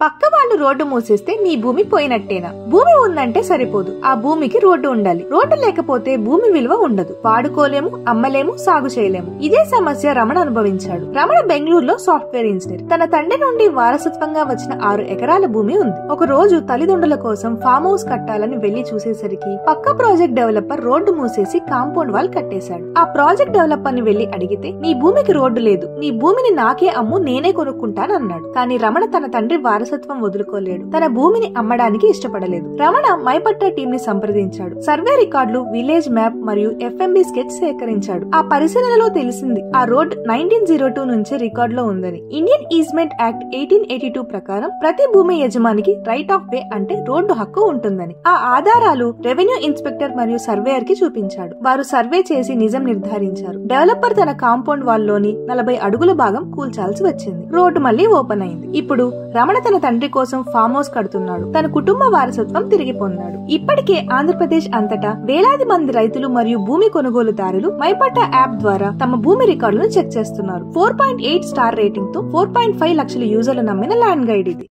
పక్క వాళ్ళు రోడ్డు మూసేస్తే నీ భూమి పోయినట్టేనా? భూమి ఉందంటే సరిపోదు, ఆ భూమికి రోడ్డు ఉండాలి. రోడ్డు లేకపోతే భూమి విలువ ఉండదు. వాడుకోలేము, అమ్మలేము, సాగు చేయలేము. ఇదే సమస్య రమణ అనుభవించాడు. రమణ బెంగళూరులో సాఫ్ట్వేర్ ఇంజనీర్. తన తండ్రి నుండి వారసత్వంగా వచ్చిన 6 ఎకరాల భూమి ఉంది. ఒక రోజు తల్లిదండ్రుల కోసం ఫామ్ హౌస్ కట్టాలని వెళ్లి చూసేసరికి పక్క ప్రాజెక్ట్ డెవలపర్ రోడ్డు మూసేసి కాంపౌండ్ వాల్ కట్టేశాడు. ఆ ప్రాజెక్ట్ డెవలపర్ ని వెళ్లి అడిగితే, నీ భూమికి రోడ్డు లేదు, నీ భూమిని నాకే అమ్ము, నేనే కొనుక్కుంటానన్నాడు. కానీ రమణ తన తండ్రి వారసత్వం వదులుకోలేడు. తన భూమిని అమ్మడానికి ఇష్టపడలేదు. రమణ మైపట్ట టీం ని సంప్రదించాడు. సర్వే రికార్డులు, విలేజ్ మ్యాప్ మరియు FMB స్కెచ్ సేకరించాడు. ఆ పరిశీలనలో తెలిసింది ఆ రోడ్ 1902 నుంచి రికార్డులో ఉందని. ఇండియన్ ఈజ్మెంట్ యాక్ట్ 1882 ప్రకారం ప్రతి భూమి యజమానికి రైట్ ఆఫ్ వే అంటే రోడ్డు హక్కు ఉంటుందని. ఆ ఆధారాలు రెవెన్యూ ఇన్స్పెక్టర్ మరియు సర్వేయర్ కి చూపించాడు. వారు సర్వే చేసి నిజం నిర్ధారించారు. డెవలపర్ తన కాంపౌండ్ వాల్ లోని 40 అడుగుల భాగం కూల్చాల్సి వచ్చింది. రోడ్డు మళ్లీ ఓపెన్ అయింది. ఇప్పుడు రమణ తన తండ్రి కోసం ఫామ్ హౌస్ కడుతున్నాడు. తన కుటుంబ వారసత్వం తిరిగి పొందాడు. ఇప్పటికే ఆంధ్రప్రదేశ్ అంతటా వేలాది మంది రైతులు మరియు భూమి కొనుగోలుదారులు మైపట్ట యాప్ ద్వారా తమ భూమి రికార్డులను చెక్ చేస్తున్నారు. 4.8 స్టార్ రేటింగ్ తో 4.5 లక్షల యూజర్లు నమ్మిన ల్యాండ్ గైడ్ ఇది.